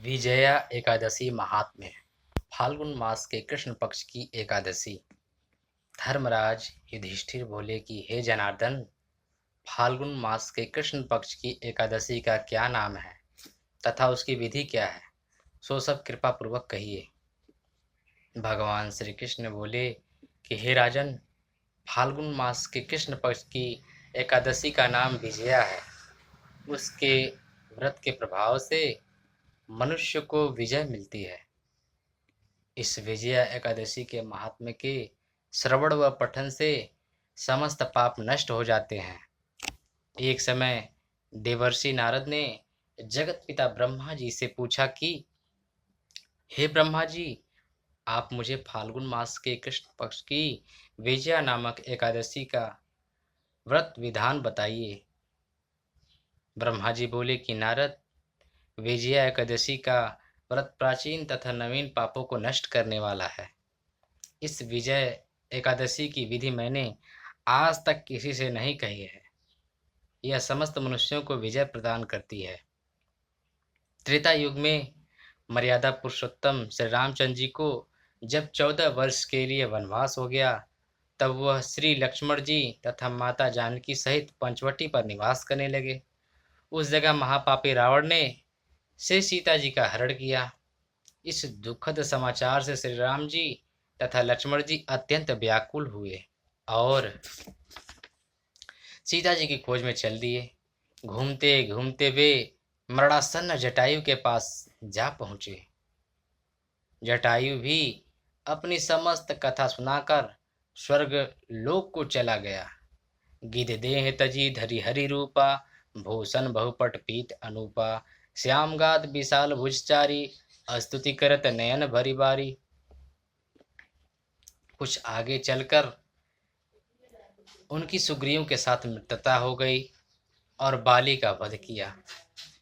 विजया एकादशी महात्म्य। फाल्गुन मास के कृष्ण पक्ष की एकादशी। धर्मराज युधिष्ठिर बोले कि हे जनार्दन, फाल्गुन मास के कृष्ण पक्ष की एकादशी का क्या नाम है तथा उसकी विधि क्या है, सो सब कृपा पूर्वक कहिए। भगवान श्री कृष्ण बोले कि हे राजन, फाल्गुन मास के कृष्ण पक्ष की एकादशी का नाम विजया है। उसके व्रत के प्रभाव से मनुष्य को विजय मिलती है। इस विजया एकादशी के महात्म्य के श्रवण व पठन से समस्त पाप नष्ट हो जाते हैं। एक समय देवर्षि नारद ने जगत पिता ब्रह्मा जी से पूछा कि हे ब्रह्मा जी, आप मुझे फाल्गुन मास के कृष्ण पक्ष की विजया नामक एकादशी का व्रत विधान बताइए। ब्रह्मा जी बोले कि नारद, विजया एकादशी का व्रत प्राचीन तथा नवीन पापों को नष्ट करने वाला है। इस विजय एकादशी की विधि मैंने आज तक किसी से नहीं कही है। यह समस्त मनुष्यों को विजय प्रदान करती है। त्रेता युग में मर्यादा पुरुषोत्तम श्री रामचंद्र जी को जब 14 वर्ष के लिए वनवास हो गया, तब वह श्री लक्ष्मण जी तथा माता जानकी सहित पंचवटी पर निवास करने लगे। उस जगह महापापी रावण ने श्री सीता जी का हरण किया। इस दुखद समाचार से श्री राम जी तथा लक्ष्मण जी अत्यंत व्याकुल हुए और सीता जी की खोज में चल दिए। घूमते घूमते वे मरणासन्न जटायु के पास जा पहुंचे। जटायु भी अपनी समस्त कथा सुनाकर स्वर्ग लोक को चला गया। गिद्ध देह तजी धरि हरि रूपा, भूषण बहुपट पीत अनूपा, श्याम गाद विशाल भुजचारी, स्तुति करत नयन भरी बारी। कुछ आगे चलकर उनकी सुग्रीव के साथ मित्रता हो गई और बाली का वध किया।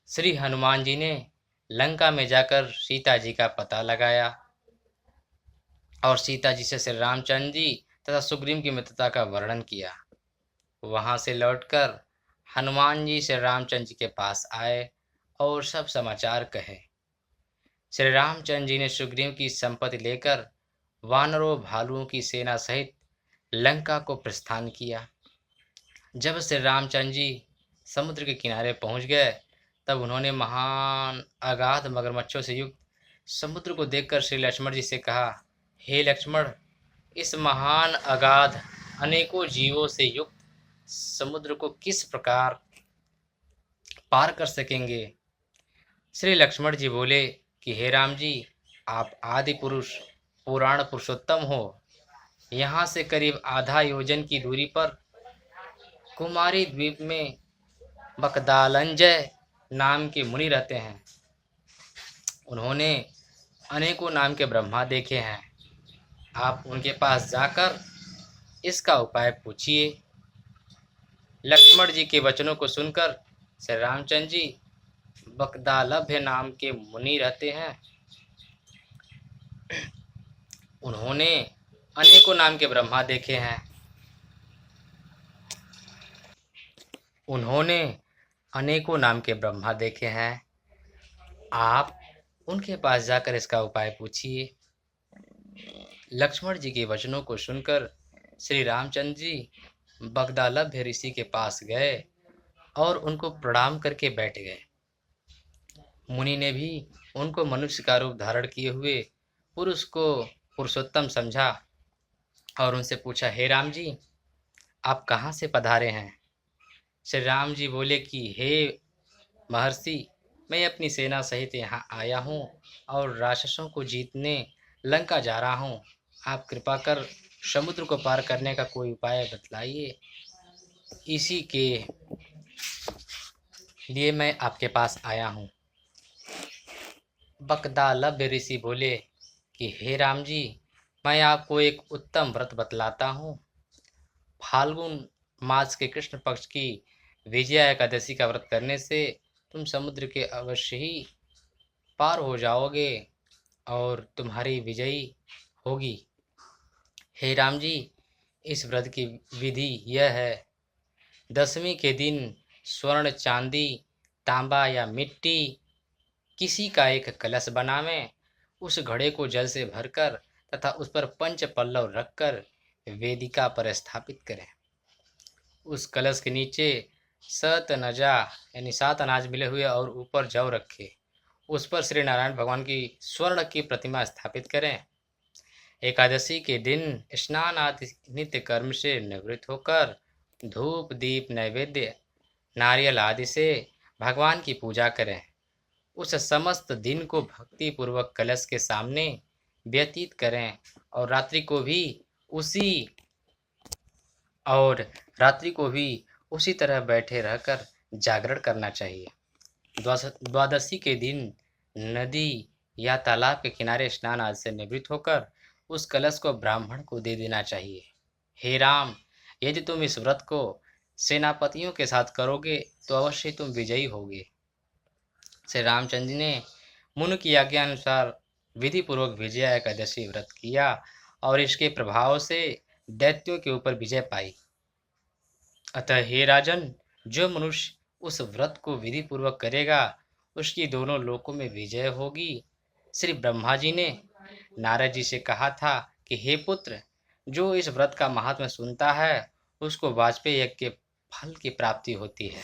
श्री हनुमान जी ने लंका में जाकर सीता जी का पता लगाया और सीता जी से श्री रामचंद्र जी तथा सुग्रीव की मित्रता का वर्णन किया। वहां से लौटकर हनुमान जी श्री रामचंद्र जी के पास आए और सब समाचार कहे। श्री रामचंद्र जी ने सुग्रीव की संपत्ति लेकर वानरों भालुओं की सेना सहित लंका को प्रस्थान किया। जब श्री रामचंद्र जी समुद्र के किनारे पहुंच गए, तब उन्होंने महान अगाध मगरमच्छों से युक्त समुद्र को देखकर श्री लक्ष्मण जी से कहा, हे लक्ष्मण, इस महान अगाध अनेकों जीवों से युक्त समुद्र को किस प्रकार पार कर सकेंगे। श्री लक्ष्मण जी बोले कि हे राम जी, आप आदि पुरुष पुराण पुरुषोत्तम हो। यहाँ से करीब आधा योजन की दूरी पर कुमारी द्वीप में बकदालंजय नाम के मुनि रहते हैं। उन्होंने अनेकों नाम के ब्रह्मा देखे हैं। आप उनके पास जाकर इसका उपाय पूछिए। लक्ष्मण जी के वचनों को सुनकर श्री रामचंद्र जी बकदालभ्य नाम के मुनि रहते हैं। उन्होंने अनेकों नाम के ब्रह्मा देखे हैं। उन्होंने अनेकों नाम के ब्रह्मा देखे हैं। आप उनके पास जाकर इसका उपाय पूछिए। लक्ष्मण जी के वचनों को सुनकर श्री रामचंद्र जी बगदालभ्य ऋषि के पास गए और उनको प्रणाम करके बैठ गए। मुनि ने भी उनको मनुष्य का रूप धारण किए हुए पुरुष को पुरुषोत्तम समझा और उनसे पूछा, हे राम जी, आप कहाँ से पधारे हैं। श्री राम जी बोले कि हे महर्षि, मैं अपनी सेना सहित यहाँ आया हूँ और राक्षसों को जीतने लंका जा रहा हूँ। आप कृपा कर समुद्र को पार करने का कोई उपाय बतलाइए। इसी के लिए मैं आपके पास आया हूँ। बकदालभ्य ऋषि बोले कि हे राम जी, मैं आपको एक उत्तम व्रत बतलाता हूँ। फाल्गुन मास के कृष्ण पक्ष की विजया एकादशी का व्रत करने से तुम समुद्र के अवश्य ही पार हो जाओगे और तुम्हारी विजयी होगी। हे राम जी, इस व्रत की विधि यह है। दशमी के दिन स्वर्ण, चांदी, तांबा या मिट्टी किसी का एक कलश बनावें, उस घड़े को जल से भरकर तथा उस पर पंच पल्लव रखकर वेदिका पर स्थापित करें। उस कलश के नीचे सत नजा यानी 7 अनाज मिले हुए और ऊपर जौ रखे। उस पर श्री नारायण भगवान की स्वर्ण की प्रतिमा स्थापित करें। एकादशी के दिन स्नान आदि नित्य कर्म से निवृत्त होकर धूप दीप नैवेद्य नारियल आदि से भगवान की पूजा करें। उस समस्त दिन को भक्ति पूर्वक कलश के सामने व्यतीत करें और उसी रात्रि को भी उसी तरह बैठे रहकर जागरण करना चाहिए। द्वादशी के दिन नदी या तालाब के किनारे स्नान आदि से निवृत्त होकर उस कलश को ब्राह्मण को दे देना चाहिए। हे राम, यदि तुम इस व्रत को सेनापतियों के साथ करोगे तो अवश्य तुम विजयी होगे। श्री रामचंद्र जी ने मुनि की आज्ञा अनुसार विधि पूर्वक विजया एकादशी व्रत किया और इसके प्रभाव से दैत्यों के ऊपर विजय पाई। अतः हे राजन, जो मनुष्य उस व्रत को विधि पूर्वक करेगा उसकी दोनों लोकों में विजय होगी। श्री ब्रह्मा जी ने नारद जी से कहा था कि हे पुत्र, जो इस व्रत का महात्म्य सुनता है उसको वाजपेयी यज्ञ के फल की प्राप्ति होती है।